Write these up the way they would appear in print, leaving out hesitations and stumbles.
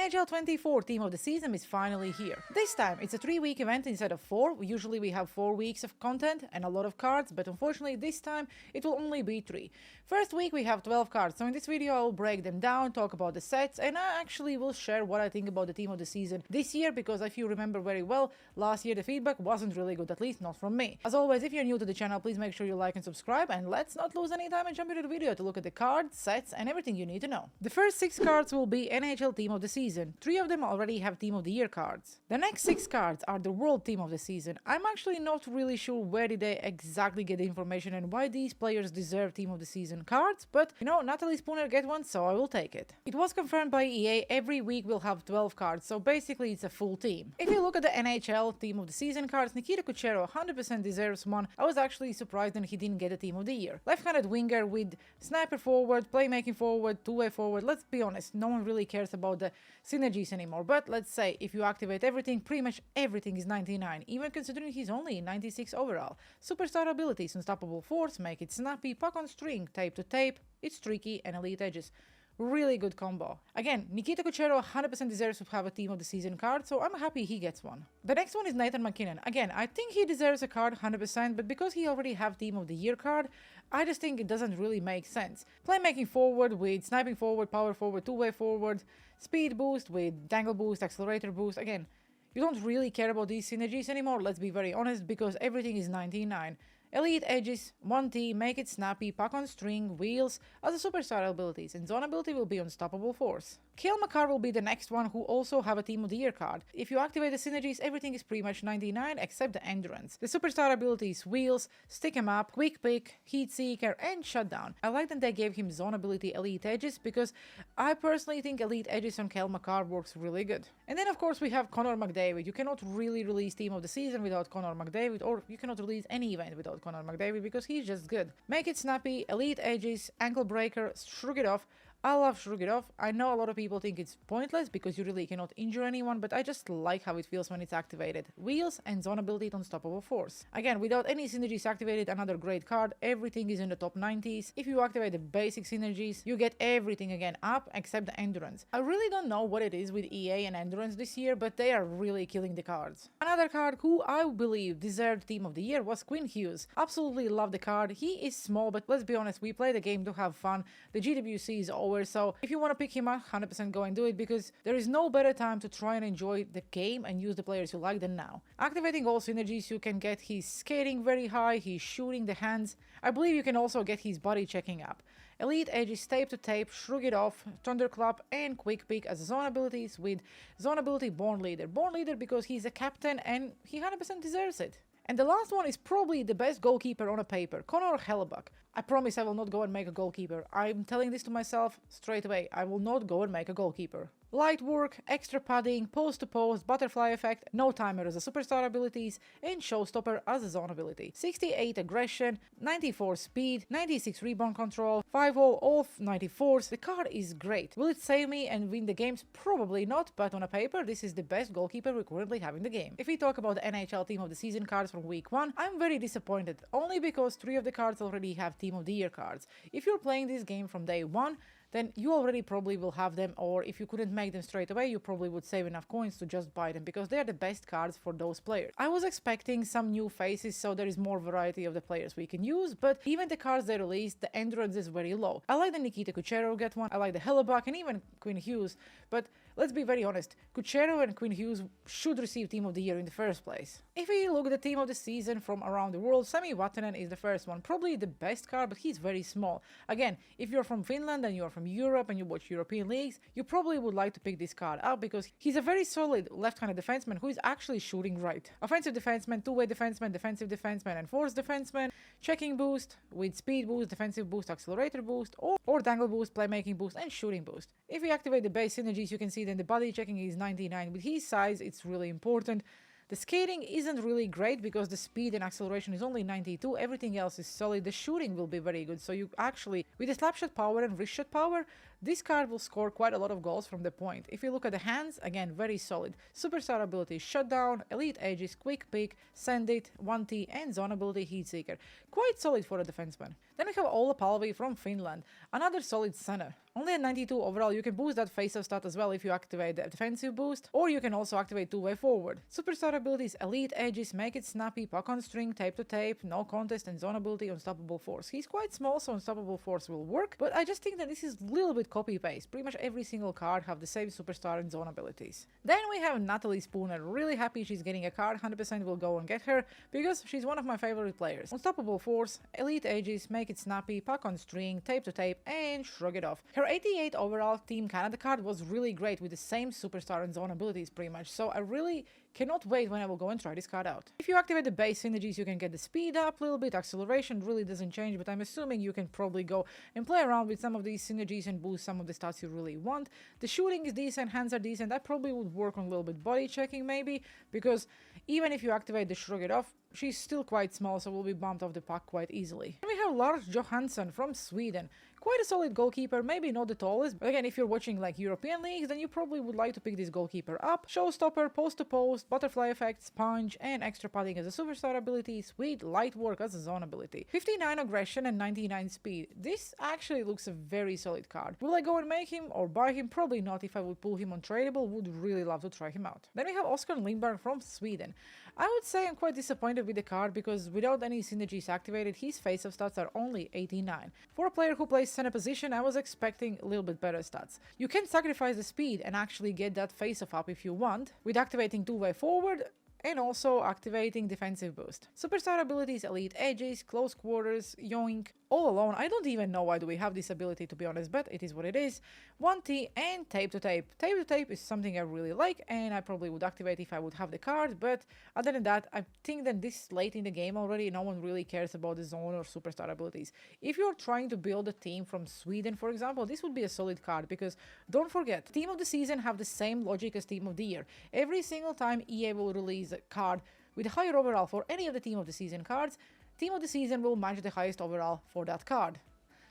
NHL 24 Team of the Season is finally here. This time it's a 3-week event instead of 4. Usually we have 4 weeks of content and a lot of cards, but unfortunately this time it will only be 3. First week we have 12 cards, so in this video I will break them down, talk about the sets, and I actually will share what I think about the Team of the Season this year, because if you remember very well, last year the feedback wasn't really good, at least not from me. As always, if you're new to the channel, please make sure you like and subscribe, and let's not lose any time and jump into the video to look at the cards, sets, and everything you need to know. The first 6 cards will be NHL Team of the Season. 3 of them already have Team of the Year cards. The next 6 cards are the World Team of the Season. I'm actually not really sure where did they exactly get the information and why these players deserve Team of the Season cards, but you know, Natalie Spooner get one, so I will take it. It was confirmed by EA every week we'll have 12 cards, so basically it's a full team. If you look at the NHL Team of the Season cards, Nikita Kucherov 100% deserves one. I was actually surprised that he didn't get a Team of the Year. Left-handed winger with sniper forward, playmaking forward, two-way forward. Let's be honest, no one really cares about the synergies anymore, but let's say if you activate everything, pretty much everything is 99, even considering he's only 96 overall. Superstar abilities, unstoppable force, make it snappy, puck on string, tape to tape, it's tricky, and elite edges. Really good combo. Again, Nikita Kucherov 100% deserves to have a Team of the Season card, so I'm happy he gets one. The next one is Nathan MacKinnon. Again, I think he deserves a card 100%, but because he already have Team of the Year card, I just think it doesn't really make sense. Playmaking forward with sniping forward, power forward, two-way forward, speed boost with dangle boost, accelerator boost. Again, you don't really care about these synergies anymore, let's be very honest, because everything is 99. Elite edges, 1T, make it snappy, puck on string, wheels, as a superstar abilities, and zone ability will be unstoppable force. Cale Makar will be the next one who also have a Team of the Year card. If you activate the synergies, everything is pretty much 99 except the endurance. The superstar abilities wheels, stick 'em up, quick pick, heat seeker, and shutdown. I like that they gave him zone ability elite edges because I personally think elite edges on Cale Makar works really good. And then of course we have Connor McDavid. You cannot really release Team of the Season without Connor McDavid, or you cannot release any event without Connor McDavid because he's just good. Make it snappy, elite edges, ankle breaker, shrug it off. I love Shrug It Off. I know a lot of people think it's pointless because you really cannot injure anyone, but I just like how it feels when it's activated. Wheels and zone ability unstoppable force. Again, without any synergies activated, another great card. Everything is in the top 90s. If you activate the basic synergies, you get everything again up except the endurance. I really don't know what it is with EA and endurance this year, but they are really killing the cards. Another card who I believe deserved Team of the Year was Quinn Hughes. Absolutely love the card. He is small, but let's be honest, we play the game to have fun. The GWC is over, so if you want to pick him up, 100% go and do it, because there is no better time to try and enjoy the game and use the players you like than now. Activating all synergies, you can get his skating very high, his shooting, the hands. I believe you can also get his body checking up. Elite edges, tape to tape, shrug it off, thunderclap, and quick pick as zone abilities with zone ability born leader. Born leader because he's a captain and he 100% deserves it. And the last one is probably the best goalkeeper on a paper, Connor Hellebuyck. I promise I will not go and make a goalkeeper. I'm telling this to myself straight away. I will not go and make a goalkeeper. Light work, extra padding, post to post, butterfly effect, no timer as a superstar abilities, and showstopper as a zone ability. 68 aggression, 94 speed, 96 rebound control, 5 all 94s. The card is great. Will it save me and win the games? Probably not, but on a paper this is the best goalkeeper we currently have in the game. If we talk about the NHL Team of the Season cards from week 1, I'm very disappointed, only because 3 of the cards already have Team of the Year cards. If you're playing this game from day 1, then you already probably will have them, or if you couldn't make them straight away, you probably would save enough coins to just buy them, because they are the best cards for those players. I was expecting some new faces, so there is more variety of the players we can use, but even the cards they released, the endurance is very low. I like the Nikita Kucherov get one, I like the Hellebuyck, and even Quinn Hughes, but let's be very honest, Kucherov and Quinn Hughes should receive Team of the Year in the first place. If we look at the Team of the Season from around the world, Sami Vatanen is the first one, probably the best card, but he's very small. Again, if you're from Finland and you're from Europe and you watch European leagues, you probably would like to pick this card up because he's a very solid left-handed defenseman who is actually shooting right. Offensive defenseman, two-way defenseman, defensive defenseman, and force defenseman, checking boost with speed boost, defensive boost, accelerator boost, or dangle boost, playmaking boost, and shooting boost. If we activate the base synergies, you can see then the body checking is 99. With his size, it's really important. The skating isn't really great because the speed and acceleration is only 92, everything else is solid. The shooting will be very good, so you actually, with the slapshot power and wrist shot power, this card will score quite a lot of goals from the point. If you look at the hands, again, very solid. Superstar ability Shutdown, Elite Aegis, Quick Pick, Send It, 1T, and Zone ability Heatseeker. Quite solid for a defenseman. Then we have Ola Palvi from Finland, another solid center. Only at 92 overall, you can boost that face-off stat as well if you activate the defensive boost, or you can also activate two-way forward. Superstar abilities Elite Aegis, Make It Snappy, Puck on String, Tape to Tape, No Contest, and Zone ability Unstoppable Force. He's quite small, so Unstoppable Force will work, but I just think that this is a little bit copy-paste. Pretty much every single card have the same superstar and zone abilities. Then we have Natalie Spooner. Really happy she's getting a card. 100% will go and get her because she's one of my favorite players. Unstoppable Force, Elite Aegis, Make It Snappy, Puck on String, Tape to Tape, and Shrug It Off. Her 88 overall Team Canada card was really great with the same superstar and zone abilities pretty much, so I really cannot wait when I will go and try this card out. If you activate the base synergies, you can get the speed up a little bit. Acceleration really doesn't change, but I'm assuming you can probably go and play around with some of these synergies and boost some of the stats you really want. The shooting is decent, hands are decent. That probably would work on a little bit body checking maybe, because even if you activate the Shrug It Off, she's still quite small, so will be bumped off the puck quite easily. And we have Lars Johansson from Sweden. Quite a solid goalkeeper, maybe not the tallest, but again, if you're watching like European leagues, then you probably would like to pick this goalkeeper up. Showstopper, post to post, butterfly effect, sponge, and extra padding as a superstar ability, sweet light work as a zone ability. 59 aggression and 99 speed. This actually looks a very solid card. Will I go and make him or buy him? Probably not. If I would pull him on tradable, would really love to try him out. Then we have Oskar Lindberg from Sweden. I would say I'm quite disappointed with the card because without any synergies activated, his face-off stats are only 89. For a player who plays center position, I was expecting a little bit better stats. You can sacrifice the speed and actually get that face-off up if you want, with activating two-way forward and also activating defensive boost. Superstar abilities Elite Aegis, Close Quarters, Yoink, All Alone. I don't even know why do we have this ability, to be honest, but it is what it is. 1T and Tape to Tape. Tape to Tape is something I really like and I probably would activate if I would have the card, but other than that, I think that this late in the game already, no one really cares about the zone or superstar abilities. If you're trying to build a team from Sweden, for example, this would be a solid card because don't forget, Team of the Season have the same logic as Team of the Year. Every single time EA will release a card with a higher overall for any of the Team of the Season cards, Team of the Season will match the highest overall for that card.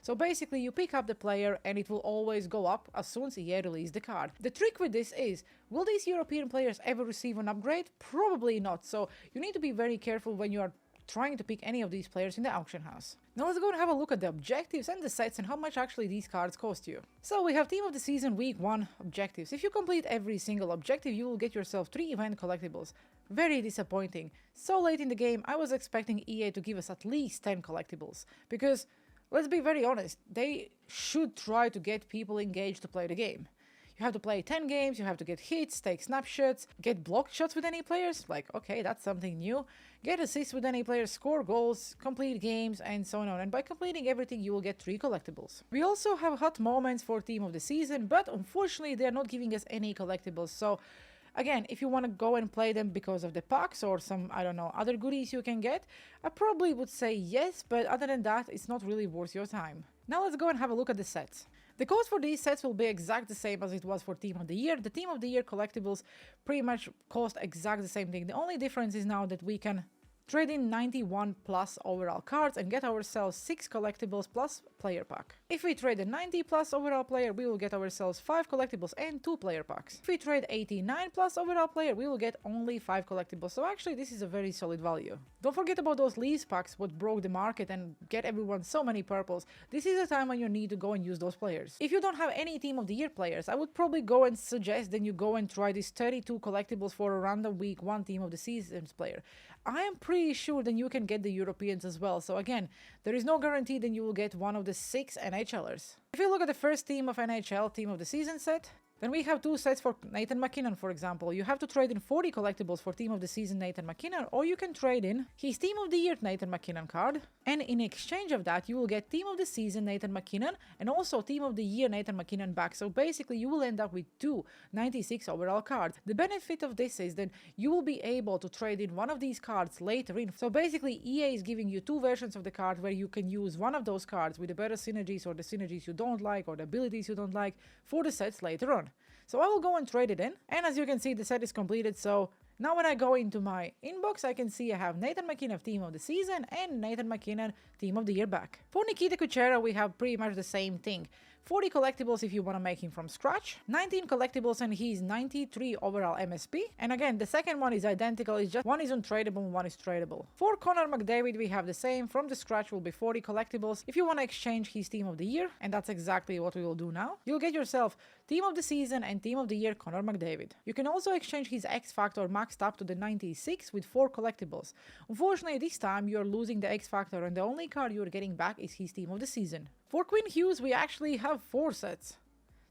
So basically you pick up the player and it will always go up as soon as EA release the card. The trick with this is, will these European players ever receive an upgrade? Probably not, so you need to be very careful when you are trying to pick any of these players in the auction house. Now let's go and have a look at the objectives and the sets and how much actually these cards cost you. So we have Team of the Season Week 1 objectives. If you complete every single objective, you will get yourself 3 event collectibles. Very disappointing. So late in the game, I was expecting EA to give us at least 10 collectibles, because let's be very honest, they should try to get people engaged to play the game. You have to play 10 games, you have to get hits, take snapshots, get blocked shots with any players, like, okay, that's something new. Get assists with any players, score goals, complete games, and so on. And by completing everything, you will get 3 collectibles. We also have hot moments for Team of the Season, but unfortunately, they are not giving us any collectibles. So again, if you want to go and play them because of the packs or some, I don't know, other goodies you can get, I probably would say yes, but other than that, it's not really worth your time. Now let's go and have a look at the sets. The cost for these sets will be exact the same as it was for Team of the Year. The Team of the Year collectibles pretty much cost exact the same thing. The only difference is now that we can trade in 91 plus overall cards and get ourselves 6 collectibles plus player pack. If we trade a 90 plus overall player, we will get ourselves 5 collectibles and 2 player packs. If we trade 89 plus overall player, we will get only 5 collectibles, so actually this is a very solid value. Don't forget about those lease packs, what broke the market and get everyone so many purples. This is a time when you need to go and use those players. If you don't have any Team of the Year players, I would probably go and suggest then you go and try these 32 collectibles for a random week 1 Team of the Seasons player. I am pretty sure then you can get the Europeans as well, so again, there is no guarantee that you will get one of the 6 NHLers. If you look at the first team of NHL Team of the Season set, then we have 2 sets for Nathan MacKinnon, for example. You have to trade in 40 collectibles for Team of the Season Nathan MacKinnon, or you can trade in his Team of the Year Nathan MacKinnon card, and in exchange of that, you will get Team of the Season Nathan MacKinnon, and also Team of the Year Nathan MacKinnon back. So basically, you will end up with 2 96 overall cards. The benefit of this is that you will be able to trade in one of these cards later in. So basically, EA is giving you 2 versions of the card where you can use one of those cards with the better synergies or the synergies you don't like or the abilities you don't like for the sets later on. So I will go and trade it in, and as you can see, the set is completed. So now when I go into my inbox, I can see I have Nathan MacKinnon Team of the Season and Nathan MacKinnon Team of the Year back. For Nikita Kucherov, we have pretty much the same thing. 40 collectibles if you want to make him from scratch, 19 collectibles and he's 93 overall MSP. And again, the second one is identical, it's just one is untradeable and one is tradable. For Connor McDavid, we have the same. From the scratch will be 40 collectibles if you want to exchange his team of the year, and that's exactly what we will do now. You'll get yourself team of the season and team of the year Connor McDavid. You can also exchange his X Factor maxed up to the 96 with 4 collectibles. Unfortunately, this time you're losing the X Factor and the only card you're getting back is his team of the season. For Quinn Hughes, we actually have 4 sets.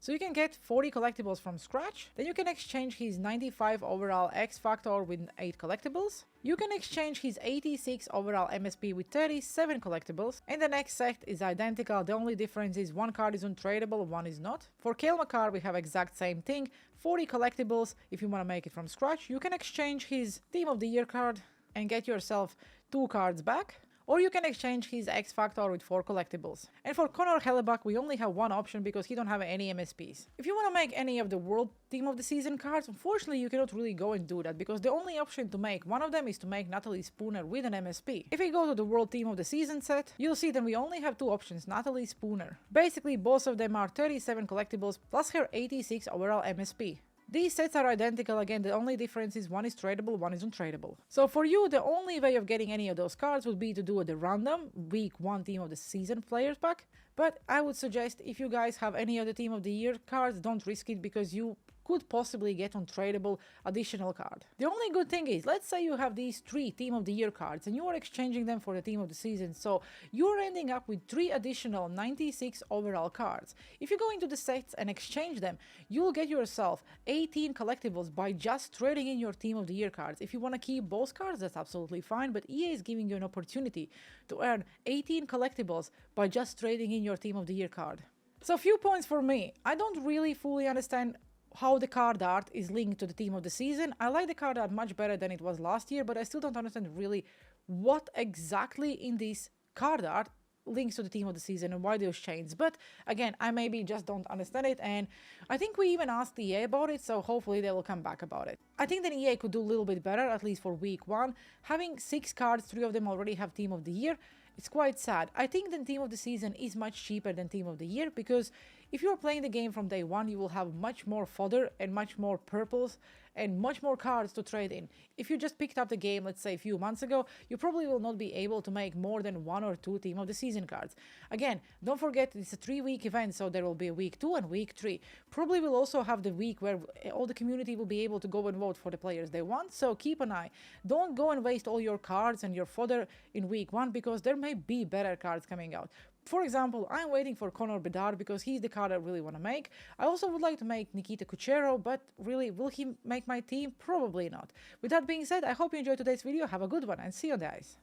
So you can get 40 collectibles from scratch, then you can exchange his 95 overall X Factor with 8 collectibles, you can exchange his 86 overall MSP with 37 collectibles, and the next set is identical, the only difference is one card is untradeable, one is not. For Cale Makar, we have exact same thing, 40 collectibles. If you want to make it from scratch, you can exchange his Team of the Year card and get yourself 2 cards back. Or you can exchange his X Factor with 4 collectibles. And for Connor Hellebuck, we only have one option because he don't have any MSPs. If you want to make any of the World Team of the Season cards, unfortunately you cannot really go and do that because the only option to make one of them is to make Natalie Spooner with an MSP. If we go to the World Team of the Season set, you'll see that we only have 2 options, Natalie Spooner. Basically, both of them are 37 collectibles plus her 86 overall MSP. These sets are identical again, the only difference is one is tradable, one is untradeable. So for you, the only way of getting any of those cards would be to do the random week 1 Team of the Season players pack. But I would suggest if you guys have any of the Team of the Year cards, don't risk it because you could possibly get untradeable additional card. The only good thing is, let's say you have these 3 Team of the Year cards and you are exchanging them for the Team of the Season, so you're ending up with 3 additional 96 overall cards. If you go into the sets and exchange them, you'll get yourself 18 collectibles by just trading in your Team of the Year cards. If you want to keep both cards, that's absolutely fine, but EA is giving you an opportunity to earn 18 collectibles by just trading in your Team of the Year card. So a few points for me. I don't really fully understand how the card art is linked to the Team of the Season. I like the card art much better than it was last year, but I still don't understand really what exactly in this card art links to the Team of the Season and why those chains. But again, I maybe just don't understand it, and I think we even asked EA about it, so hopefully they will come back about it. I think that EA could do a little bit better, at least for week 1. Having 6 cards, 3 of them already have Team of the Year, it's quite sad. I think the Team of the Season is much cheaper than Team of the Year because if you are playing the game from day 1, you will have much more fodder and much more purples and much more cards to trade in. If you just picked up the game, let's say a few months ago, you probably will not be able to make more than 1 or 2 Team of the Season cards. Again, don't forget it's a 3-week event, so there will be a week 2 and week 3. Probably we'll also have the week where all the community will be able to go and vote for the players they want, so keep an eye. Don't go and waste all your cards and your fodder in week 1 because there may be better cards coming out. For example, I'm waiting for Connor Bedard because he's the card I really want to make. I also would like to make Nikita Kucherov, but really, will he make my team? Probably not. With that being said, I hope you enjoyed today's video. Have a good one and see you on the ice.